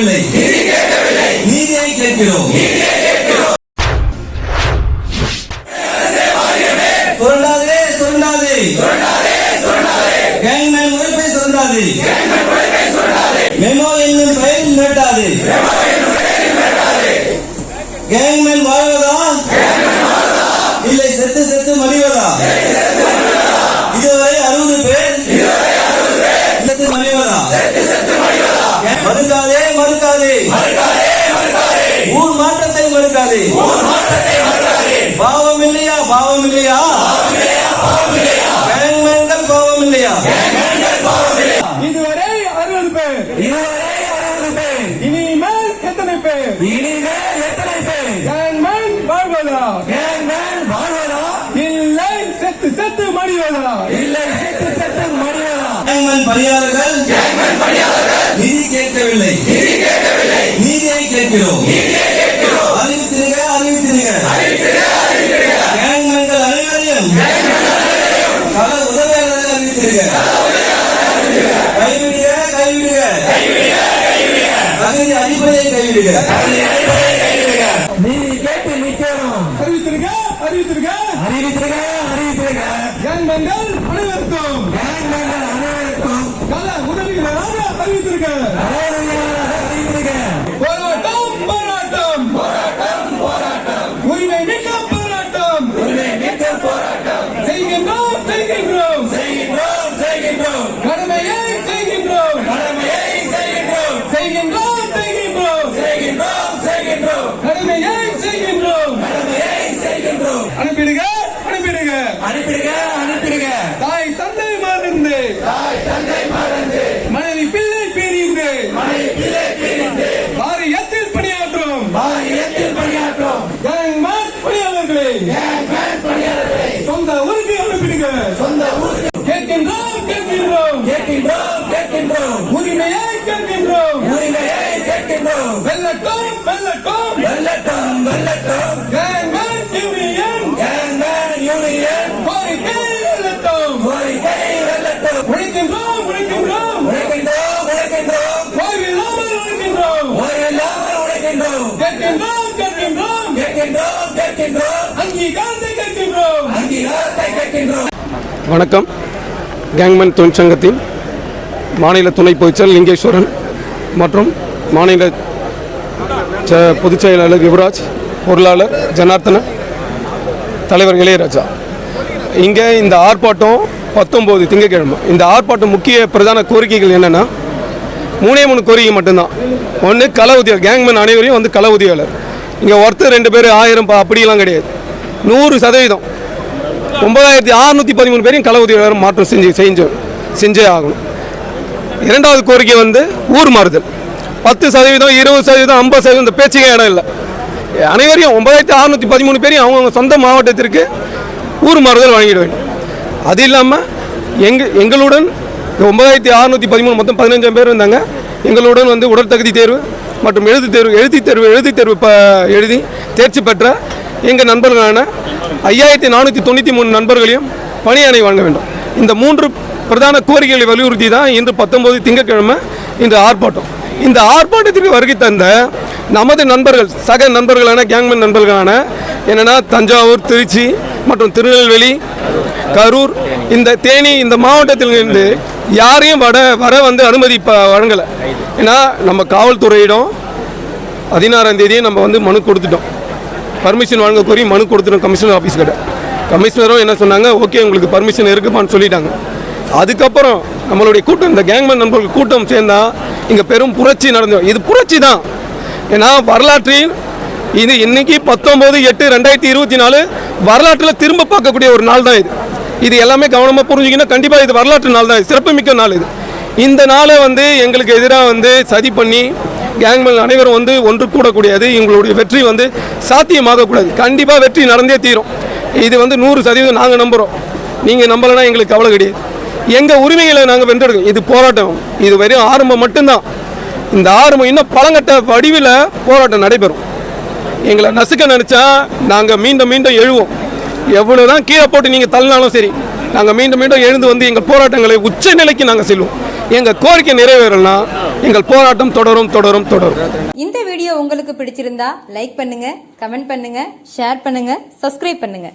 கேட்கவில்லை, நீதியை கேட்கிறோம். சுரண்டாதே சுரண்டாதே, கேங்மேன் உழைப்பை சுரண்டாதே, மெமோ என்னும் பெயரில் மிரட்டாதே. கேங்மேன் வாழ்வதா இல்லை செத்து செத்து மடிவதா? இதுவரை 60 பேர் செத்து மடிவதா? மறுக்காதே மறுக்காதே, ஊர் மாற்றத்தை மறுக்காதே. பாவம் இல்லையா பாவம் இல்லையா? கேங்மேன்கள் பாவம் இல்லையா? இதுவரை 60 பேர், இனிமேல் எத்தனை பேர்? கேங்மேன் வாழ்வதா இல்லை செத்து செத்து மடிவதா? கேங்மேன் பணியாளர்கள் நிதி கேட்கவில்லை, நீதியை கேட்கிறோம். அறிவித்திருங்க அறிவித்திருங்க. கேங்மேன்கள் அனைவரையும் பல உதவியாளர்கள் அறிவித்திருங்க. கைவிடுக கைவிடுக, தகுதி அடிப்படையை கைவிடுக. நீதி கேட்டு நிற்கிறோம். அறிவித்திருங்க அறிவித்திருங்க அறிவித்திருங்க அறிவித்திருங்க. கேங்மேன்கள் அனைவருக்கும் கல உதவிகளாக அறிவித்திருங்க. போராட்டம் போராட்டம் உரிமை மீட்க போராட்டம் செய்கின்றோம் செய்கின்றோம் கடமையை செய்கின்றோம் கடமையை செய்கின்றோம். அனுப்பிடுங்க அனுப்பிடுங்க. தாய் தந்தை மறந்து மனைவி பிள்ளை பிரிந்து வாரியத்தில் பணியாற்றும் கேங்மேன் பணியாளர்களே சொந்த ஊருக்கு அனுப்பிடுங்க. கேட்கின்றோம் உரிமையை கேட்கின்றோம். வெல்லட்டும் கேங்மேன் யூனியன் கோரிக்கை வெல்லட்டும். உழைக்கின்றோம் ஓய்வில்லாமல் உழைக்கின்றோம். கேட்கின்றோம் அங்கீகாரத்தை கேட்கின்றோம். வணக்கம். கேங்மேன் தொழிற்சங்கத்தின் மாநில துணை பொதுச்செயலர் லிங்கேஸ்வரன் மற்றும் மாநில பொதுச் செயலாளர் யுவராஜ், பொருளாளர் ஜனார்த்தனன், தலைவர் இளையராஜா. இங்கே இந்த ஆர்ப்பாட்டம் 19 திங்கட்கிழமை. இந்த ஆர்ப்பாட்டம் முக்கிய பிரதான கோரிக்கைகள் என்னென்னா 3 கோரிக்கை மட்டும்தான். ஒன்று கள உதவியாளர், கேங்மேன் அனைவரையும் வந்து கள உதவியாளர். இங்கே ஒருத்தர் 2 பேர் 1000 அப்படிலாம் கிடையாது. 100% 9613 பேரையும் கள உதவியாளர் மாற்றம் செஞ்சே ஆகணும். இரண்டாவது கோரிக்கை வந்து ஊர் மாறுதல். 10%, 20%, 50% இந்த பேச்சுக்கே இடம் இல்லை. அனைவரையும் 9613 பேரையும் அவங்கவுங்க சொந்த மாவட்டத்திற்கு ஊர் மாறுதல் வழங்கிட வேண்டும். அது இல்லாமல் எங்களுடன் 9613 மொத்தம் 15 பேர் இருந்தாங்க. எங்களுடன் வந்து உடற்தகுதி தேர்வு மற்றும் எழுதித் தேர்வு எழுதி தேர்ச்சி பெற்ற எங்கள் நண்பர்களான 5493 நண்பர்களையும் பணியாணை வழங்க வேண்டும். இந்த 3 பிரதான கோரிக்கைகளை வலியுறுத்தி தான் இன்று 19 திங்கட்கிழமை இந்த ஆர்ப்பாட்டம். இந்த ஆர்ப்பாட்டத்திற்கு வருகை தந்த நமது நண்பர்கள், சக நண்பர்களான கேங்மேன் நண்பர்களான என்னென்னா தஞ்சாவூர், திருச்சி மற்றும் திருநெல்வேலி, கரூர், இந்த தேனி, இந்த மாவட்டத்திலிருந்து யாரையும் வர வந்து அனுமதி வழங்கலை. ஏன்னா நம்ம காவல்துறையிடம் 16ஆம் தேதியே நம்ம வந்து மனு கொடுத்துட்டோம். பர்மிஷன் வழங்க கோரி மனு கொடுத்துட்டோம் கமிஷனர் ஆஃபீஸ் கிட்ட. கமிஷனரும் என்ன சொன்னாங்க, ஓகே உங்களுக்கு பர்மிஷன் இருக்குமான்னு சொல்லிட்டாங்க. அதுக்கப்புறம் நம்மளுடைய கூட்டம், இந்த கேங்மேன் நண்பர்கள் கூட்டம் சேர்ந்தால் இங்கே பெரும் புரட்சி நடந்தோம். இது புரட்சி தான். ஏன்னா வரலாற்றில் இது இன்னைக்கு 19/8/2024 வரலாற்றில் திரும்ப பார்க்கக்கூடிய ஒரு நாள் தான் இது. இது எல்லாமே கவனமாக புரிஞ்சுக்கினா கண்டிப்பாக இது வரலாற்று நாள் தான், சிறப்புமிக்க நாள் இது. இந்த நாளை வந்து எங்களுக்கு எதிராக வந்து சதி பண்ணி கேங்மேன் அனைவரும் வந்து ஒன்று கூடக்கூடியது. எங்களுடைய வெற்றி வந்து சாத்தியமாகக்கூடாது. கண்டிப்பாக வெற்றி நடந்தே தீரும். இது வந்து 100% நாங்கள் நம்புகிறோம். நீங்கள் நம்பலைன்னா எங்களுக்கு கவலை கிடையாது. எங்கள் உரிமைகளை நாங்கள் வென்றெடுக்கோம். இது போராட்டம், இது வெறும் ஆரம்பம் மட்டும்தான். இந்த ஆரம்பம் இன்னும் பழங்கட்ட வடிவில் போராட்டம் நடைபெறும். எங்களை நசுக்க நினச்சா நாங்கள் மீண்டும் எழுவோம். எவ்வளோ தான் கீழே போட்டு நீங்கள் தள்ளினாலும் சரி, நாங்கள் மீண்டும் எழுந்து வந்து எங்கள் போராட்டங்களை உச்ச நிலைக்கு நாங்கள் செல்வோம். எங்கள் கோரிக்கை நிறைவேறலாம் எங்கள் போராட்டம் தொடரும். இந்த வீடியோ உங்களுக்கு பிடிச்சிருந்தா லைக் பண்ணுங்க, கமெண்ட் பண்ணுங்க, ஷேர் பண்ணுங்க, சப்ஸ்கிரைப் பண்ணுங்க.